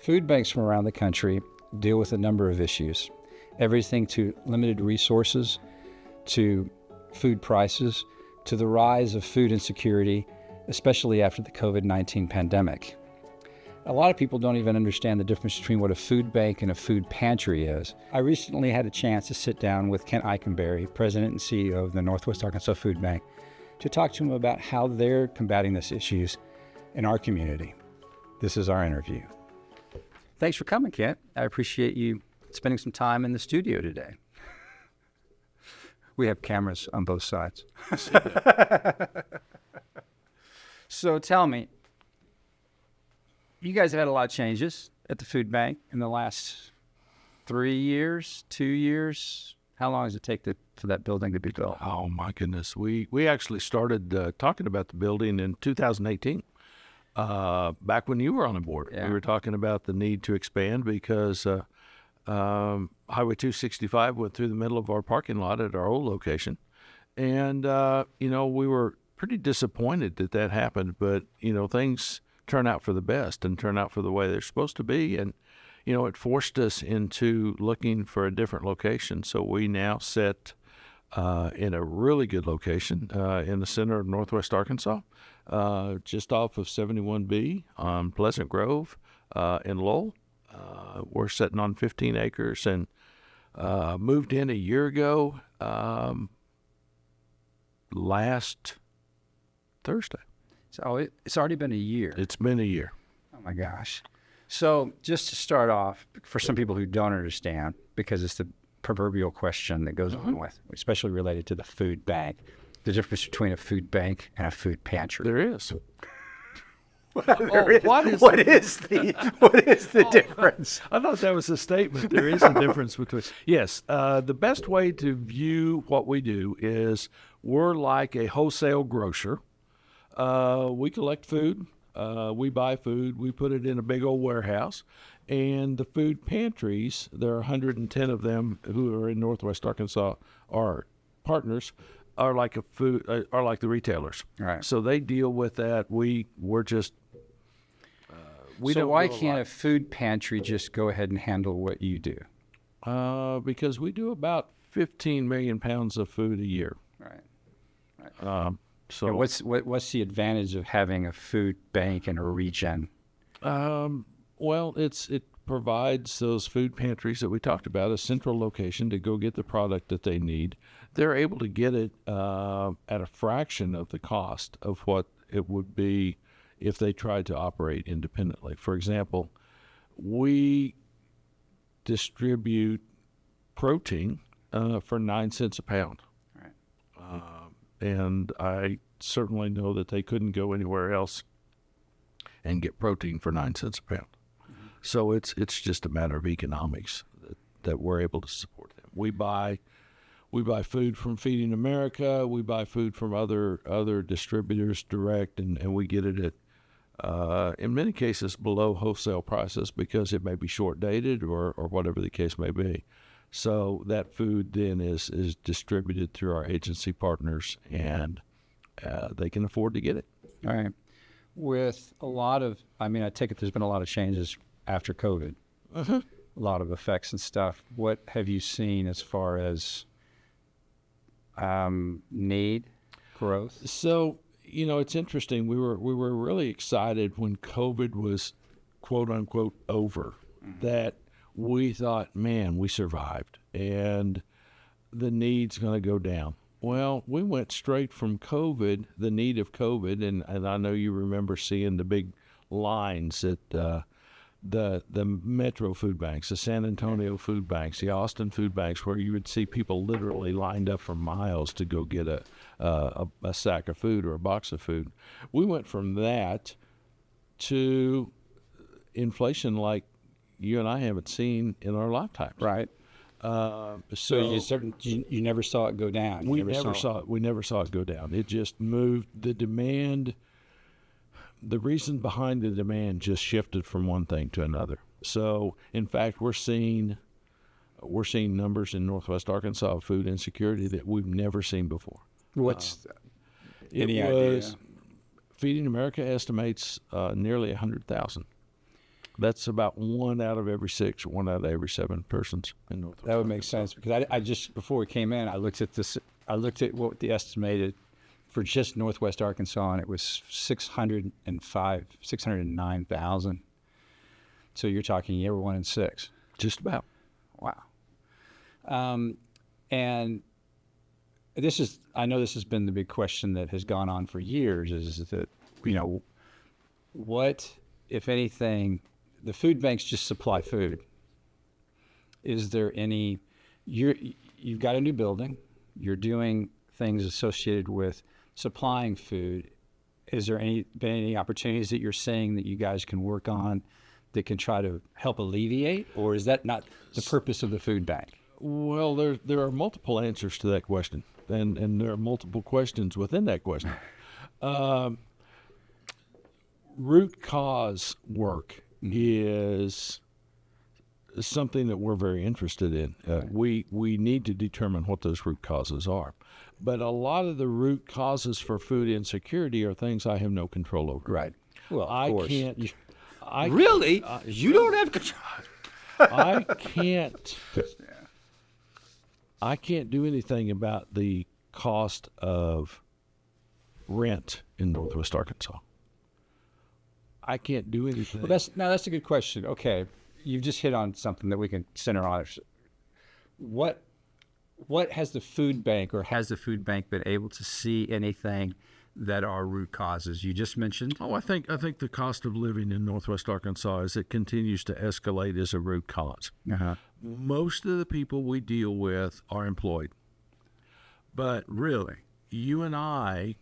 Food banks from around the country deal with a number of issues, everything to limited resources, to food prices, to the rise of food insecurity, especially after the COVID-19 pandemic. A lot of people don't even understand the difference between what a food bank and a food pantry is. I recently had a chance to sit down with Kent Eikenbery, President and CEO of the Northwest Arkansas Food Bank, to talk to him about how they're combating these issues in our community. This is our interview. Thanks for coming, Kent. I appreciate you spending some time in the studio today. We have cameras on both sides. So tell me, you guys have had a lot of changes at the food bank in the last 3 years, 2 years. How long does it take for that building to be built? Oh, my goodness. We actually started talking about the building in 2018, back when you were on the board. Yeah. We were talking about the need to expand because Highway 265 went through the middle of our parking lot at our old location. And, we were pretty disappointed that happened. But, things turn out for the best and turn out for the way they're supposed to be. And, it forced us into looking for a different location. So we now sit in a really good location in the center of Northwest Arkansas, just off of 71B on Pleasant Grove in Lowell. We're sitting on 15 acres and moved in a year ago last Thursday. So it's already been a year. It's been a year. Oh, my gosh. So just to start off, for some people who don't understand, because it's the proverbial question that goes on with, especially related to the food bank, the difference between a food bank and a food pantry. There is. What is the difference? I thought that was a statement. There is a difference between. Yes, the best way to view what we do is we're like a wholesale grocer. We collect food. We buy food. We put it in a big old warehouse. And the food pantries, there are 110 of them who are in Northwest Arkansas, are partners, are like the retailers. Right. So they deal with that. We're just. So why can't a food pantry just go ahead and handle what you do? Because we do about 15 million pounds of food a year. Right. So And what's the advantage of having a food bank in a region? Well, it provides those food pantries that we talked about, a central location to go get the product that they need. They're able to get it at a fraction of the cost of what it would be if they tried to operate independently. For example, we distribute protein for 9 cents a pound. Right. And I certainly know that they couldn't go anywhere else and get protein for 9 cents a pound. Mm-hmm. So it's just a matter of economics that we're able to support them. We buy food from Feeding America. We buy food from other distributors direct, and we get it at in many cases below wholesale prices because it may be short dated or whatever the case may be. So that food then is distributed through our agency partners, and they can afford to get it. All right. With a lot of, I take it there's been a lot of changes after COVID, a lot of effects and stuff. What have you seen as far as need, growth? So, it's interesting. We were really excited when COVID was, quote unquote, over, that we thought, man, we survived and the need's going to go down. Well, we went straight from COVID, the need of COVID, and I know you remember seeing the big lines at the metro food banks, the San Antonio food banks, the Austin food banks, where you would see people literally lined up for miles to go get a sack of food or a box of food. We went from that to inflation like you and I haven't seen in our lifetimes. Right. So you never saw it go down. We never saw it go down. It just moved. The demand, the reason behind the demand just shifted from one thing to another. So, in fact, we're seeing numbers in Northwest Arkansas of food insecurity that we've never seen before. What's any idea? Feeding America estimates nearly 100,000. That's about 1 out of every 6 or 1 out of every 7 persons in Northwest. That would make sense, because I just, before we came in, I looked at this. I looked at what the estimated for just Northwest Arkansas, and it was 609,000. So you're talking every 1 in 6. Just about. Wow. And this is, I know this has been the big question that has gone on for years, is that, what, if anything, the food banks just supply food. Is there any, you've got a new building, you're doing things associated with supplying food. Is there been any opportunities that you're seeing that you guys can work on that can try to help alleviate, or is that not the purpose of the food bank? Well, there are multiple answers to that question, and there are multiple questions within that question. Root cause work is something that we're very interested in. We need to determine what those root causes are. But a lot of the root causes for food insecurity are things I have no control over. Right. Well, of I course. can't. Really? You don't have control. I can't do anything about the cost of rent in Northwest Arkansas. I can't do anything. Well, that's a good question. Okay, you've just hit on something that we can center on. What has the food bank, or has the food bank been able to see anything that are root causes? You just mentioned. Oh, I think the cost of living in Northwest Arkansas, as it continues to escalate, is a root cause. Uh-huh. Most of the people we deal with are employed. But really, you and I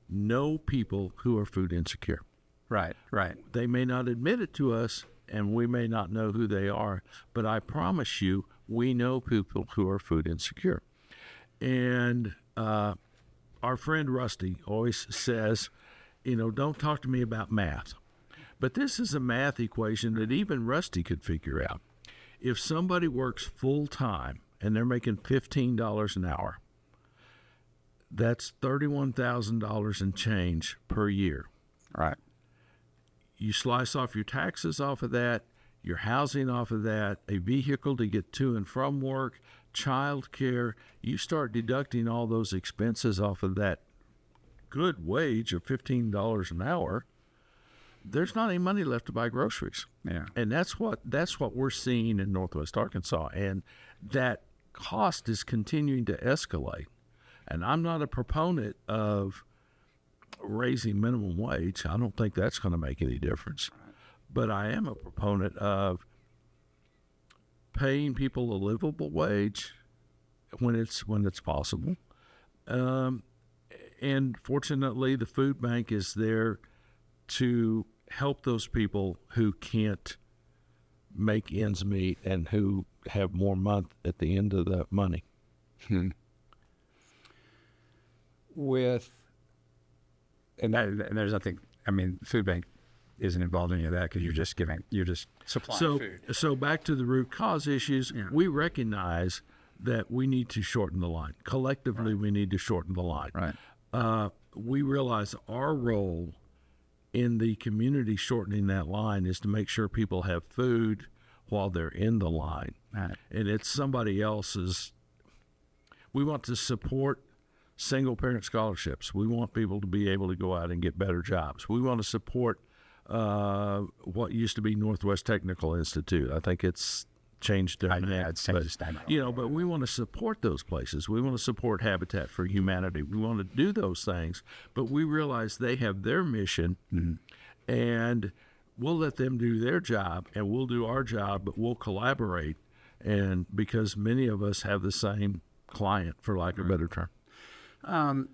know people who are food insecure. Right. They may not admit it to us, and we may not know who they are, but I promise you, we know people who are food insecure. And our friend Rusty always says, don't talk to me about math. But this is a math equation that even Rusty could figure out. If somebody works full-time and they're making $15 an hour, that's $31,000 and change per year. Right. You slice off your taxes off of that, your housing off of that, a vehicle to get to and from work, child care. You start deducting all those expenses off of that good wage of $15 an hour. There's not any money left to buy groceries. Yeah. And that's what we're seeing in Northwest Arkansas. And that cost is continuing to escalate. And I'm not a proponent of raising minimum wage. I don't think that's going to make any difference. But I am a proponent of paying people a livable wage when it's possible. And fortunately, the food bank is there to help those people who can't make ends meet and who have more month at the end of the money. And there's nothing. I mean, food bank isn't involved in any of that, because you're just supplying food. So back to the root cause issues. Yeah. We recognize that we need to shorten the line. Collectively, we need to shorten the line. Right. We realize our role in the community shortening that line is to make sure people have food while they're in the line. Right. And it's somebody else's. We want to support single-parent scholarships. We want people to be able to go out and get better jobs. We want to support what used to be Northwest Technical Institute. I think it's changed their name. It's changed its name. But we want to support those places. We want to support Habitat for Humanity. We want to do those things, but we realize they have their mission, and we'll let them do their job, and we'll do our job, but we'll collaborate, and because many of us have the same client, for lack of a better term. When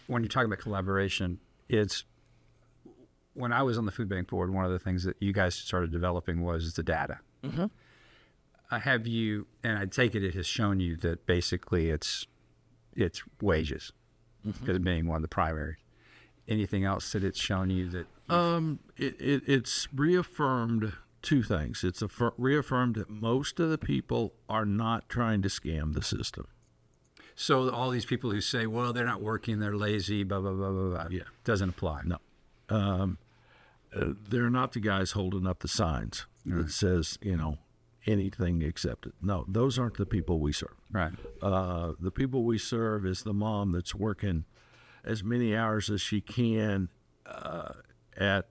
you're talking about collaboration, it's when I was on the food bank board, one of the things that you guys started developing was the data. Mm-hmm. Have you, and I take it has shown you that basically it's wages, because being one of the primaries. Anything else that it's shown you that? It's reaffirmed two things. It's reaffirmed that most of the people are not trying to scam the system. So all these people who say, well, they're not working, they're lazy, blah, blah, blah, blah, blah, doesn't apply. No. they're not the guys holding up the signs that says, anything accepted. No, those aren't the people we serve. Right. The people we serve is the mom that's working as many hours as she can at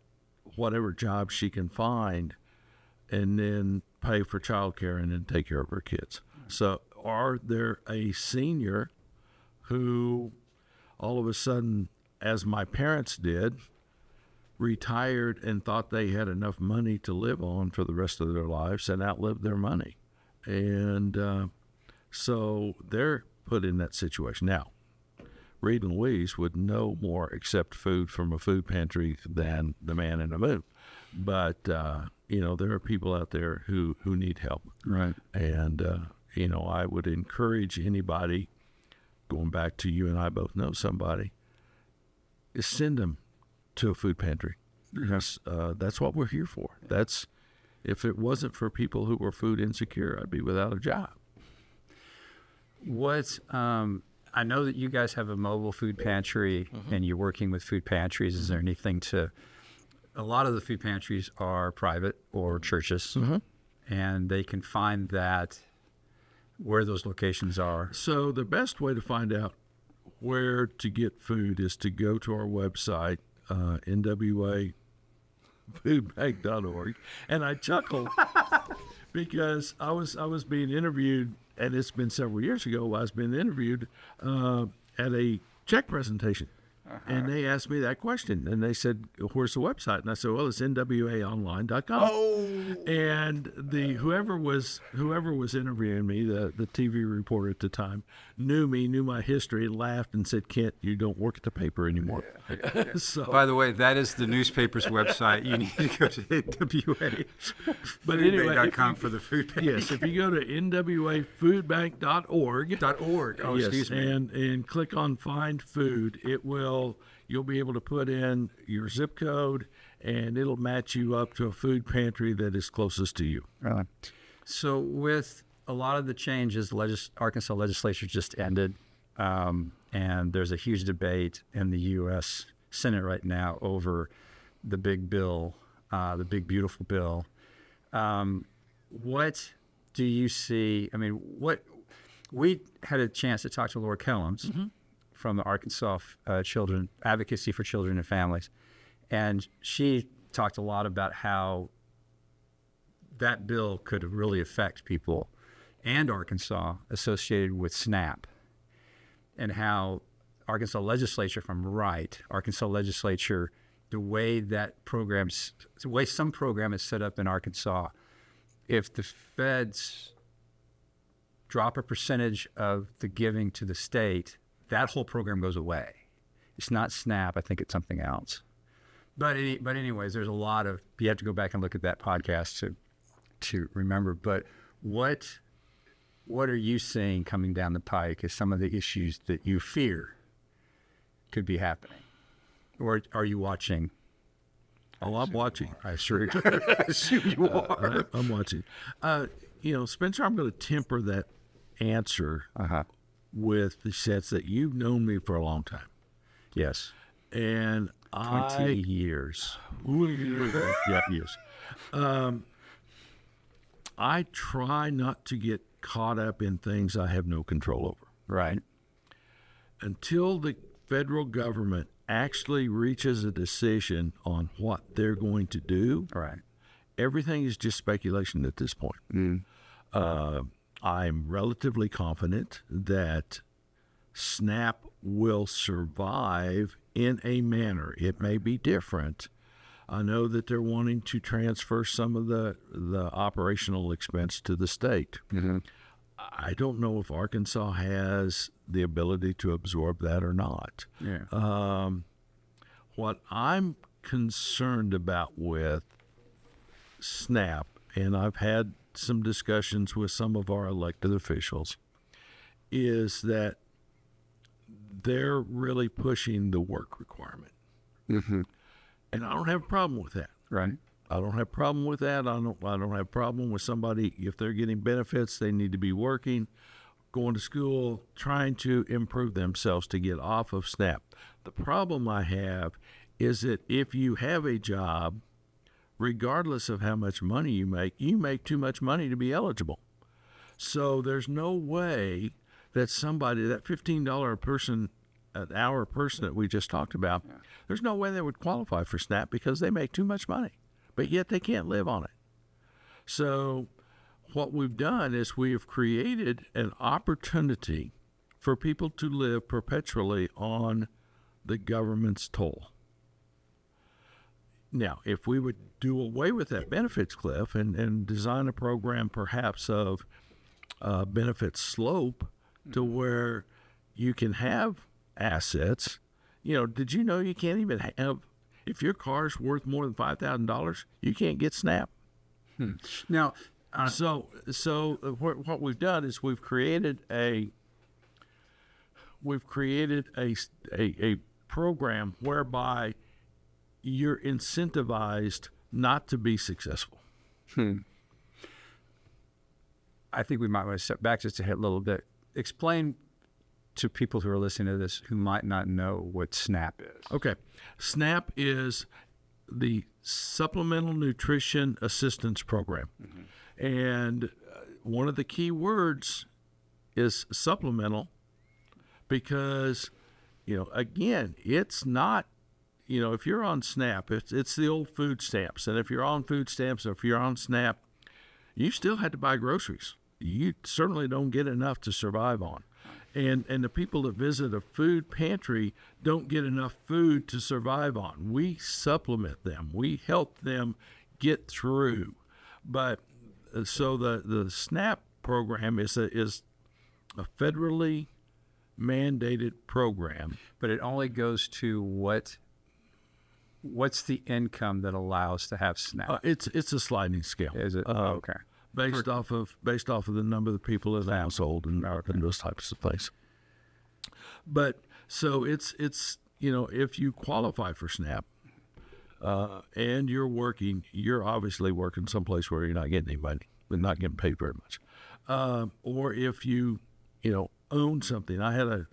whatever job she can find, and then pay for childcare and then take care of her kids. So are there a senior who all of a sudden, as my parents did, retired and thought they had enough money to live on for the rest of their lives and outlived their money? And so they're put in that situation. Now, Reed and Louise would no more accept food from a food pantry than the man in the moon. But, there are people out there who need help. Right. And, I would encourage anybody, going back to you and I both know somebody, is send them to a food pantry. Yes. That's what we're here for. If it wasn't for people who were food insecure, I'd be without a job. I know that you guys have a mobile food pantry and you're working with food pantries. Is there anything a lot of the food pantries are private or churches, and they can find that where those locations are. So the best way to find out where to get food is to go to our website, NWA Food Bank.org. And I chuckle because I was being interviewed, and it's been several years ago, I was being interviewed at a check presentation. And they asked me that question, and they said, "Where's the website?" And I said, "Well, it's NWAOnline.com." Oh, and whoever was interviewing me, the TV reporter at the time, knew my history, and laughed and said, "Kent, you don't work at the paper anymore." So, by the way, that is the newspaper's website. You need to go to NWA. But anyway, for the food bank. Yes, if you go to NWAFoodBank.org. Oh, yes, excuse me. And click on Find Food, you'll be able to put in your zip code, and it'll match you up to a food pantry that is closest to you. Really? So with a lot of the changes, the Arkansas legislature just ended, and there's a huge debate in the U.S. Senate right now over the big bill, the big, beautiful bill. What do you see? I mean, we had a chance to talk to Laura Kellums from the Arkansas Children Advocacy for Children and Families, and she talked a lot about how that bill could really affect people and Arkansas associated with SNAP, and how Arkansas legislature, the way some program is set up in Arkansas, if the feds drop a percentage of the giving to the state, that whole program goes away. It's not SNAP. I think it's something else. But anyways, there's a lot of, you have to go back and look at that podcast to remember. But what are you seeing coming down the pike as some of the issues that you fear could be happening? Or are you watching? Oh, I'm watching. I assume you are. I'm watching. Spencer, I'm going to temper that answer with the sense that you've known me for a long time. Yes. And 20 years. Yeah, years. I try not to get caught up in things I have no control over. Right. Until the federal government actually reaches a decision on what they're going to do, right, everything is just speculation at this point. I'm relatively confident that SNAP will survive in a manner. It may be different. I know that they're wanting to transfer some of the operational expense to the state. I don't know if Arkansas has the ability to absorb that or not. Yeah. What I'm concerned about with SNAP, and I've had some discussions with some of our elected officials, is that they're really pushing the work requirement. And I don't have a problem with that. Right. I don't have a problem with that. I don't have a problem with somebody, if they're getting benefits, they need to be working, going to school, trying to improve themselves to get off of SNAP. The problem I have is that if you have a job regardless of how much money you make too much money to be eligible. So there's no way that somebody, that $15 an hour person that we just talked about, there's no way they would qualify for SNAP because they make too much money, but yet they can't live on it. So what we've done is we have created an opportunity for people to live perpetually on the government's toll. Now, if we would do away with that benefits cliff and design a program perhaps of benefit slope to where you can have assets, did you know you can't even have, if your car's worth more than $5,000, you can't get SNAP? Now, so what we've done is we've created a program whereby you're incentivized not to be successful. I think we might want to step back just a little bit. Explain to people who are listening to this who might not know what SNAP is. Okay. SNAP is the Supplemental Nutrition Assistance Program. And one of the key words is supplemental because, again, it's not, if you're on SNAP, it's the old food stamps. And if you're on food stamps or if you're on SNAP, you still had to buy groceries. You certainly don't get enough to survive on. And the people that visit a food pantry don't get enough food to survive on. We supplement them. We help them get through. But so the SNAP program is a federally mandated program. But it only goes to what's the income that allows to have SNAP? It's a sliding scale. Is it? Okay. Based off of the number of people in the household and those types of things. But so it's if you qualify for SNAP and you're obviously working someplace where you're not getting any money, but not getting paid very much. Or if you own something. I had a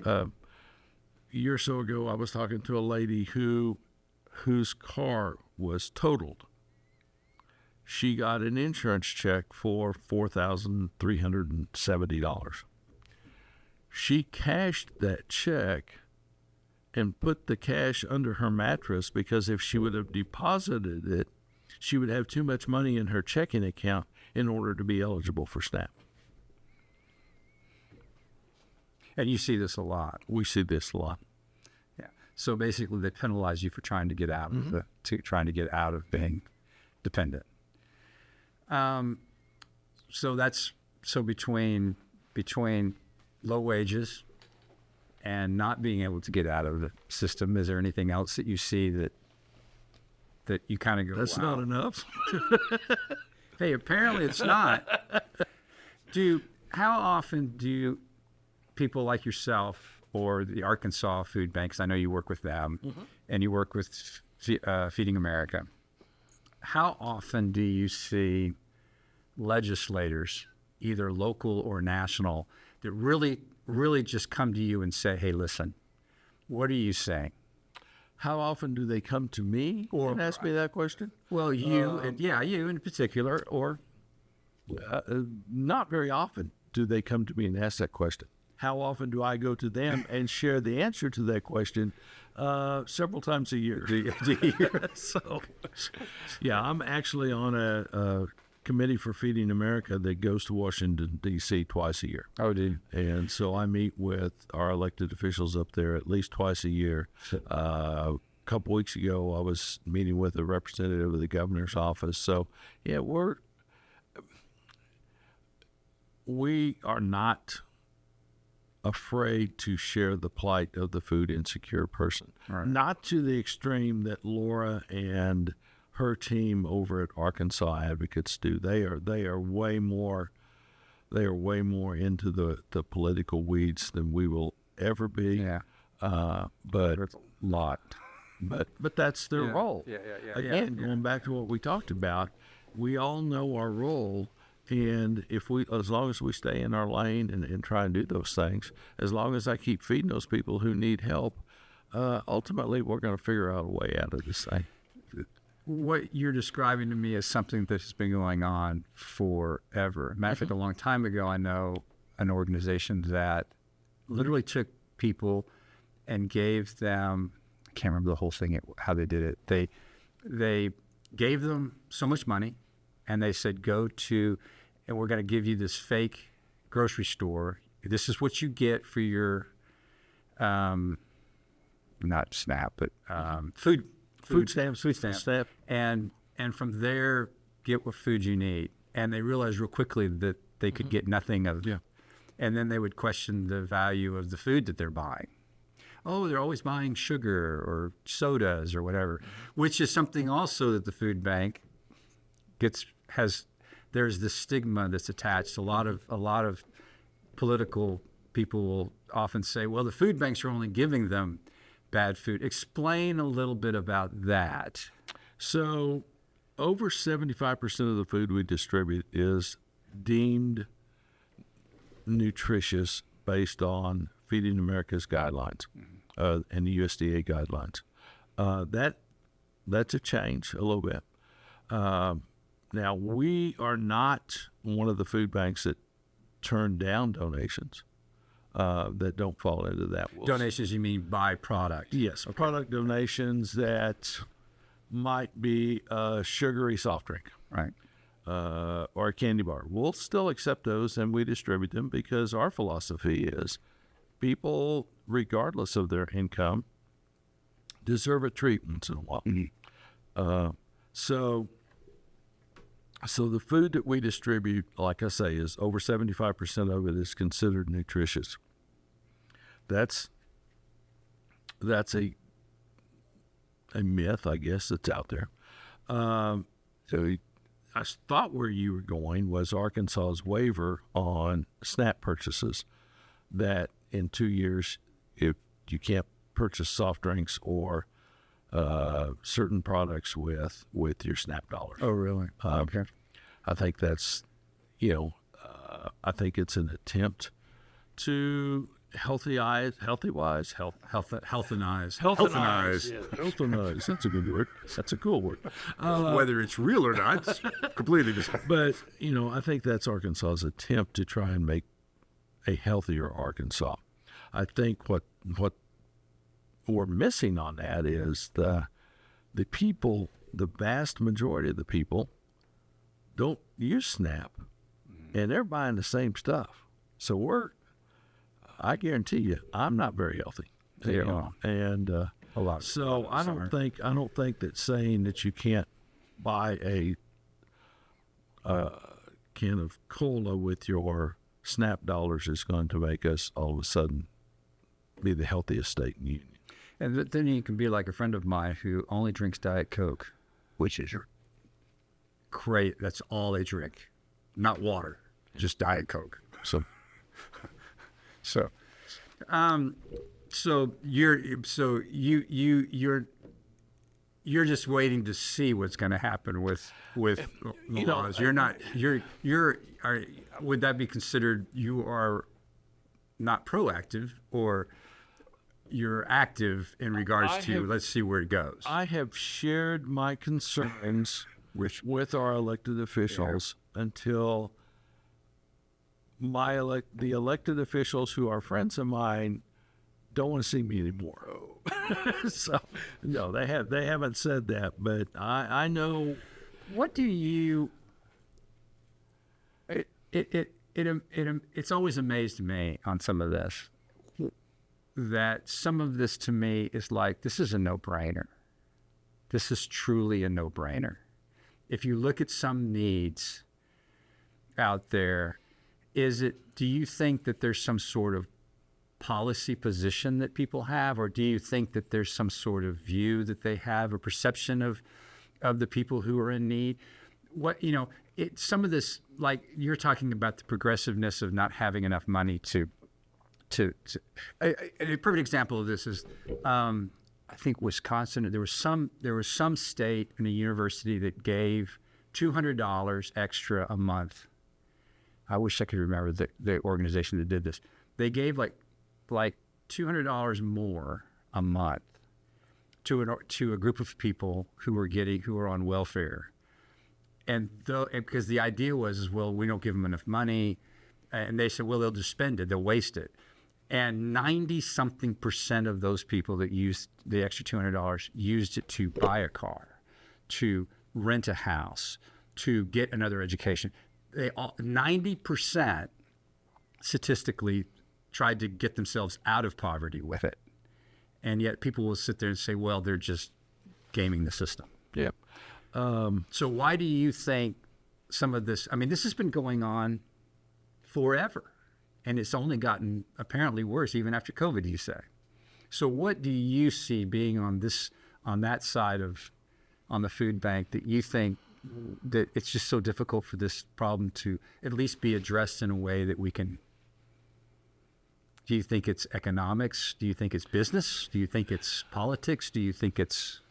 year or so ago, I was talking to a lady whose car was totaled. She got an insurance check for $4,370. She cashed that check and put the cash under her mattress because if she would have deposited it, she would have too much money in her checking account in order to be eligible for SNAP. And you see this a lot. We see this a lot. Yeah. So basically, they penalize you for trying to get out of trying to get out of being dependent. So between low wages and not being able to get out of the system, is there anything else that you see that you kind of go, that's wow, not enough? Hey, apparently it's not. How often do people like yourself or the Arkansas Food Bank, 'cause I know you work with them, and you work with Feeding America, how often do you see legislators, either local or national, that really just come to you and say, hey, listen, what are you saying? How often do they come to me and ask me that question? Well, you in particular, or not very often do they come to me and ask that question. How often do I go to them and share the answer to that question? Several times a year. So, yeah, I'm actually on a committee for Feeding America that goes to Washington, D.C. twice a year. Oh, dude. And so I meet with our elected officials up there at least twice a year. A couple weeks ago, I was meeting with a representative of the governor's office. So, yeah, we are not afraid to share the plight of the food insecure person. Right. Not to the extreme that Laura and her team over at Arkansas Advocates do. They are way more into the political weeds than we will ever be. Yeah. But There's a lot. But that's their role. Yeah. Again, going back to what we talked about, we all know our role. And as long as we stay in our lane and try and do those things, as long as I keep feeding those people who need help, ultimately we're going to figure out a way out of this thing. what you're describing to me is something that's been going on forever. Matter of fact, a long time ago, I know an organization that literally took people and gave them, I can't remember the whole thing, how they did it. They gave them so much money, and they said, and we're going to give you this fake grocery store. This is what you get for your, not SNAP, but food stamps. And from there, get what food you need. And they realized real quickly that they could get nothing of it. Yeah. And then they would question the value of the food that they're buying. Oh, they're always buying sugar or sodas or whatever, which is something also that the food bank there's this stigma that's attached. A lot of political people will often say, well, the food banks are only giving them bad food. Explain a little bit about that. So over 75% of the food we distribute is deemed nutritious based on Feeding America's guidelines and the USDA guidelines. That's a change a little bit. Now, we are not one of the food banks that turn down donations that don't fall into that. Donations, you mean by product? Yes, okay. Product donations that might be a sugary soft drink. Right. Or a candy bar. We'll still accept those and we distribute them because our philosophy is people, regardless of their income, deserve a treat once in a while. Mm-hmm. So the food that we distribute, like I say, is over 75% of it is considered nutritious. That's a myth, I guess, that's out there. So I thought where you were going was Arkansas's waiver on SNAP purchases, that in 2 years, if you can't purchase soft drinks or certain products with your SNAP dollars. Oh, really? Okay. I think that's, I think it's an attempt to healthenize. That's a good word. That's a cool word. Whether it's real or not, it's completely different. But, I think that's Arkansas's attempt to try and make a healthier Arkansas. I think what we're missing on that is the people, the vast majority of the people don't use SNAP, and they're buying the same stuff. So I guarantee you, I'm not very healthy. And a lot. So I don't think that saying that you can't buy a can of cola with your SNAP dollars is going to make us all of a sudden be the healthiest state in the union. And then you can be like a friend of mine who only drinks Diet Coke, which is great. That's all they drink, not water, just Diet Coke. So you're just waiting to see what's going to happen with laws. Would that be considered you are not proactive, or you're active in regards to let's see where it goes? I have shared my concerns with our elected officials until the elected officials who are friends of mine don't want to see me anymore. So no, they haven't said that, but I know. What do you? It's always amazed me on some of this, that some of this to me is like, this is a no-brainer. This is truly a no-brainer. If you look at some needs out there, do you think that there's some sort of policy position that people have, or do you think that there's some sort of view that they have, a perception of the people who are in need? Some of this, like you're talking about the progressiveness of not having enough money to a perfect example of this is, I think Wisconsin, there was some state and a university that gave $200 extra a month. I wish I could remember the organization that did this. They gave like $200 more a month to a group of people who are on welfare, and because the idea was, well, we don't give them enough money, and they said, well, they'll just spend it, they'll waste it, and 90-something% of those people that used the extra $200 used it to buy a car, to rent a house, to get another education. 90% statistically tried to get themselves out of poverty with it. And yet people will sit there and say, well, they're just gaming the system. Yep. So why do you think some of this, I mean, this has been going on forever, and it's only gotten apparently worse even after COVID, you say. So what do you see being on that side on the food bank that you think that it's just so difficult for this problem to at least be addressed in a way that we can? Do you think it's economics? Do you think it's business? Do you think it's politics? Do you think it's...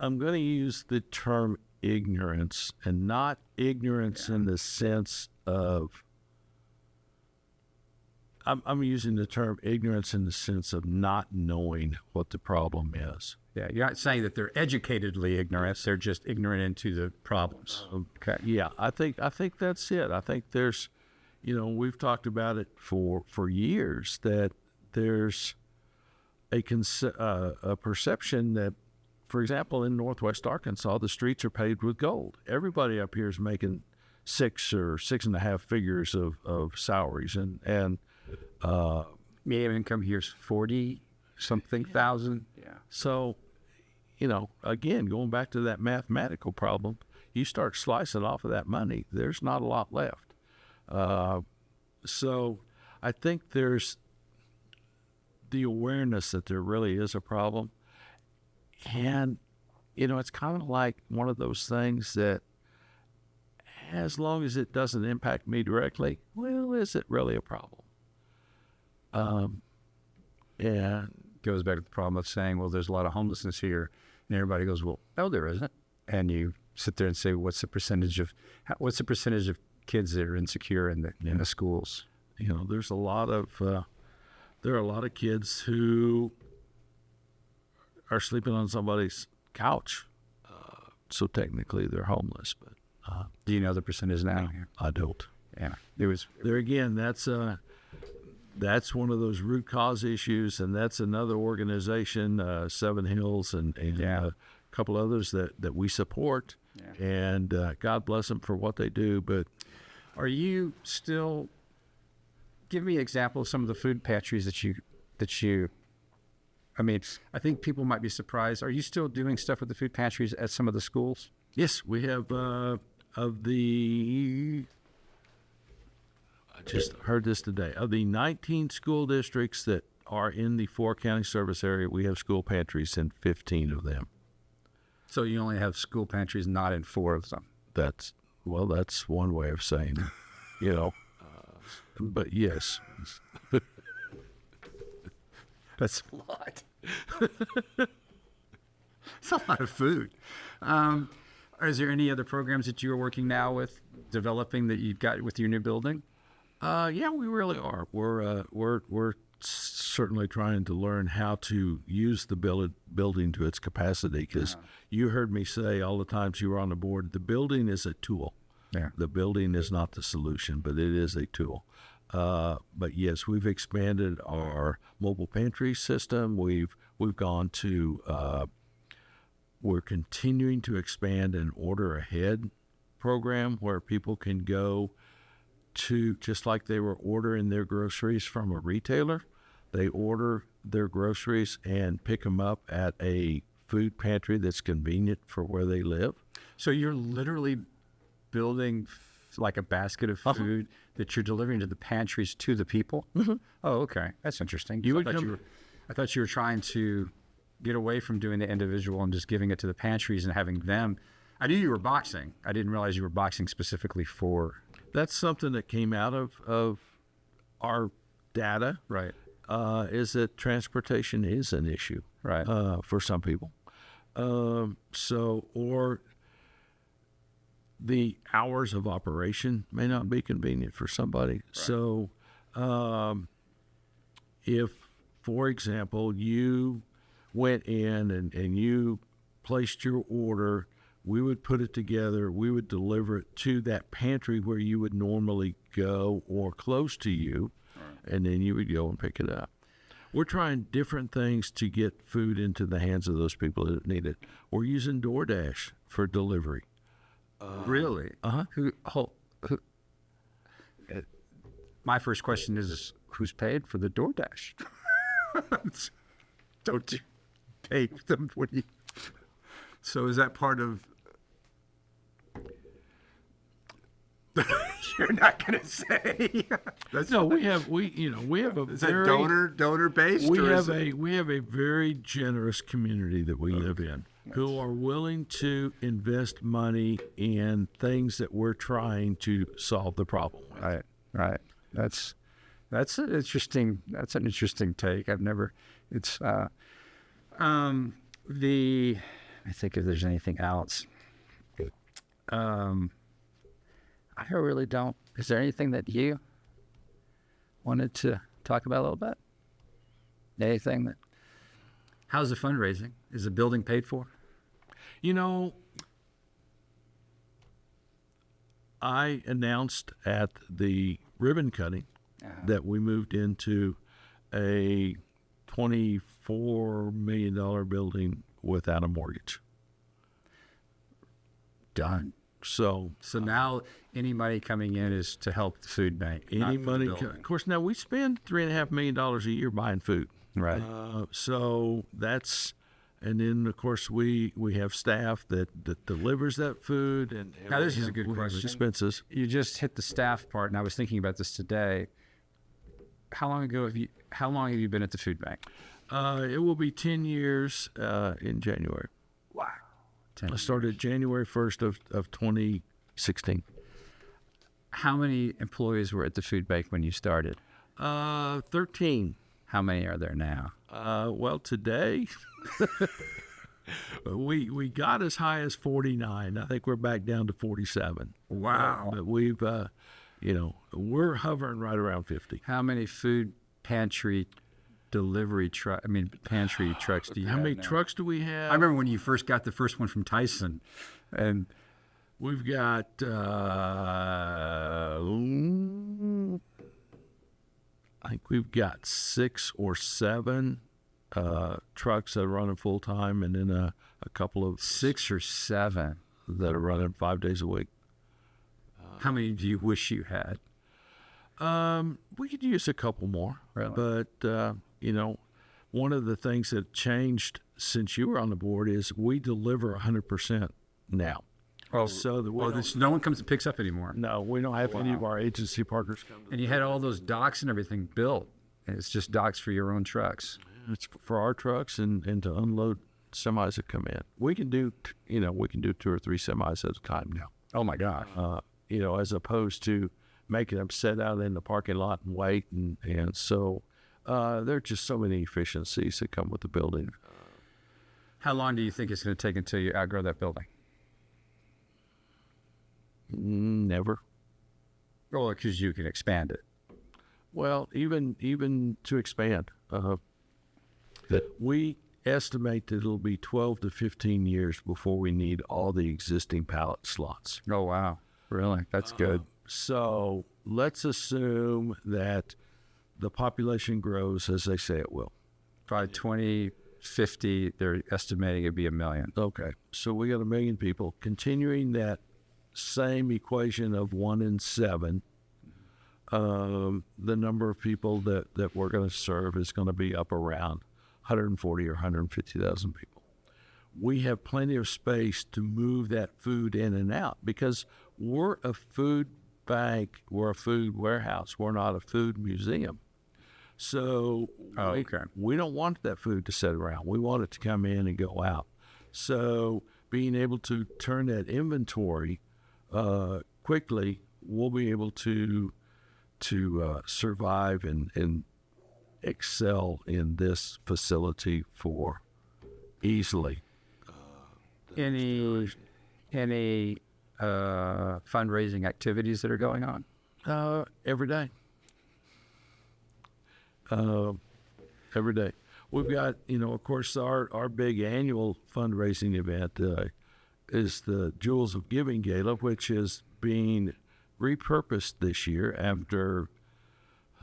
I'm going to use the term ignorance, and not ignorance in the sense of... I'm using the term ignorance in the sense of not knowing what the problem is. Yeah, you're not saying that they're educatedly ignorant. They're just ignorant into the problems. Okay. Yeah, I think that's it. I think there's... we've talked about it for years, that there's a perception that, for example, in Northwest Arkansas, the streets are paved with gold. Everybody up here is making 6 or 6.5 figures of salaries, and median income here is 40-something thousand. Yeah. So, again, going back to that mathematical problem, you start slicing off of that money, there's not a lot left. So I think there's the awareness that there really is a problem. And, it's kind of like one of those things that, as long as it doesn't impact me directly, well, is it really a problem? And goes back to the problem of saying, well, there's a lot of homelessness here. And everybody goes, well, no, there isn't. And you sit there and say, what's the percentage of kids that are insecure in the schools? There's a lot of there are a lot of kids who are sleeping on somebody's couch, so technically they're homeless. But do you know the percentage now? I don't. Yeah, it was there again. That's one of those root cause issues, and that's another organization, Seven Hills, and a couple others that we support. Yeah. And God bless them for what they do. But are you still? Give me an example of some of the food pantries that you. I mean, I think people might be surprised. Are you still doing stuff with the food pantries at some of the schools? Yes, we have. I just heard this today. Of the 19 school districts that are in the 4-county service area, we have school pantries in 15 of them. So you only have school pantries not in 4 of them. That's one way of saying it, but yes. That's a lot. It's a lot of food. Is there any other programs that you're working now with, developing, that you've got with your new building? Yeah, we really are. We're certainly trying to learn how to use the building to its capacity, because you heard me say all the times you were on the board, the building is a tool. Yeah. The building is not the solution, but it is a tool. But yes, we've expanded our mobile pantry system. We've gone to we're continuing to expand an order ahead program where people can go to, just like they were ordering their groceries from a retailer, they order their groceries and pick them up at a food pantry that's convenient for where they live. So you're literally building like a basket of food that you're delivering to the pantries to the people? Mm-hmm. Oh, okay. That's interesting. I thought you were trying to get away from doing the individual and just giving it to the pantries and having them. I knew you were boxing. I didn't realize you were boxing specifically for... That's something that came out of our data. Right. Is that transportation is an issue. Right. For some people. Or the hours of operation may not be convenient for somebody. Right. So if, for example, you went in and you placed your order, we would put it together, we would deliver it to that pantry where you would normally go or close to you, and then you would go and pick it up. We're trying different things to get food into the hands of those people that need it. We're using DoorDash for delivery. Really? Uh-huh. My first question is, who's paid for the DoorDash? Don't you pay them when you... So is that part of... You're not going to say. No, we have a Is that very donor based? we have a very generous community that we live in who are willing to invest money in things that we're trying to solve the problem with. Right. That's an interesting take. I've never. It's I think if there's anything else. I really don't. Is there anything that you wanted to talk about a little bit? Anything that? How's the fundraising? Is the building paid for? I announced at the ribbon cutting that we moved into a $24 million building without a mortgage. Done. So now any money coming in is to help the food bank. of course, now we spend $3.5 million a year buying food. Right. So that's, and then of course we have staff that delivers that food. And now this is a good question. Expenses. You just hit the staff part, and I was thinking about this today. How long have you been at the food bank? It will be 10 years in January. Wow. I started January 1st of 2016. How many employees were at the food bank when you started? 13. How many are there now? Well, today we got as high as 49. I think we're back down to 47. Wow. But we've, we're hovering right around 50. How many food pantry pantry trucks do you have? How many now? trucks do we have? I remember when you first got the first one from Tyson, and we've got I think we've got 6 or 7 trucks that are running full time, and then a couple of 6 or 7 that are running 5 days a week. How many do you wish you had? We could use a couple more. Really? But one of the things that changed since you were on the board is we deliver 100% now. Oh, so that no one comes and picks up anymore. No, we don't have any of our agency partners come. And you had all those docks and everything built, and it's just docks for your own trucks. It's for our trucks and to unload semis that come in. We can do 2 or 3 semis at a time now. Oh my gosh. As opposed to making them sit out in the parking lot and wait, and so there are just so many efficiencies that come with the building. How long do you think it's going to take until you outgrow that building? Never. Well, because you can expand it. Well, even to expand, we estimate that it'll be 12 to 15 years before we need all the existing pallet slots. Oh, wow. Really? That's good. So let's assume that the population grows as they say it will. By 2050, they're estimating it'd be 1 million. Okay. So we got 1 million people. Continuing that same equation of 1 in 7, the number of people that we're going to serve is going to be up around 140 or 150,000 people. We have plenty of space to move that food in and out because we're a food bank, we're a food warehouse, we're not a food museum. So we don't want that food to sit around. We want it to come in and go out. So being able to turn that inventory quickly, we'll be able to survive and excel in this facility for easily. Any fundraising activities that are going on? Every day. Every day. we've got, of course, our big annual fundraising event is the Jewels of Giving Gala, which is being repurposed this year after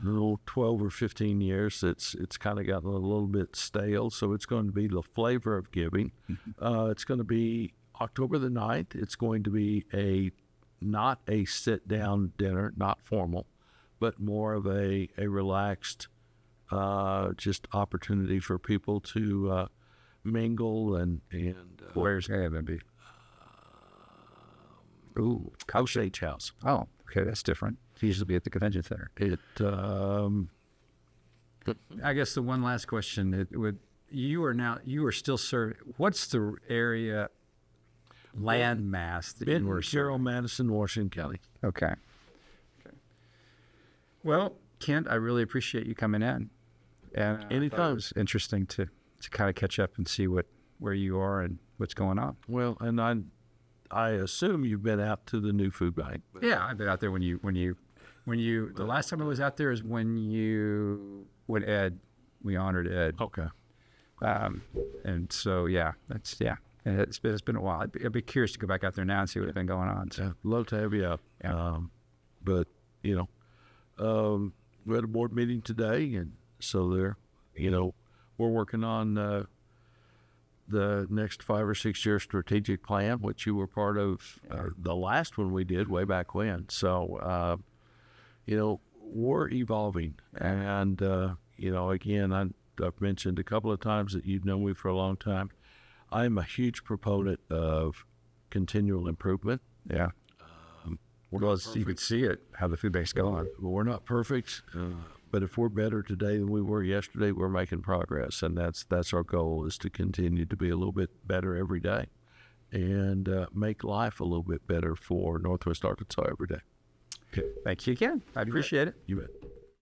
12 or 15 years. It's kind of gotten a little bit stale, so it's going to be the flavor of giving. It's going to be October the 9th. It's going to be not a sit-down dinner, not formal, but more of a relaxed just opportunity for people to mingle and Where's it going to be? Osage House. Oh, okay, that's different. It usually be at the convention center. I guess the one last question, you are still serving, what's the area land mass that you were Carroll, Madison, Washington County. Okay. Well, Kent, I really appreciate you coming in. And anytime. It was interesting to kind of catch up and see where you are and what's going on. Well, and I assume you've been out to the new food bank. Yeah, I've been out there when you the last time I was out there is when we honored Ed. Okay. And so and it's been a while. I'd be curious to go back out there now and see what's been going on. So love to have you out. Yeah. But we had a board meeting today, and so we're working on the next 5 or 6 year strategic plan, which you were part of the last one we did way back when. So, we're evolving. And, again, I've mentioned a couple of times that you've known me for a long time. I'm a huge proponent of continual improvement. Yeah. Well, you could see it, how the food bank's going. We're not perfect, but if we're better today than we were yesterday, we're making progress, and that's our goal, is to continue to be a little bit better every day and make life a little bit better for Northwest Arkansas every day. Thank you again. I appreciate it. You bet.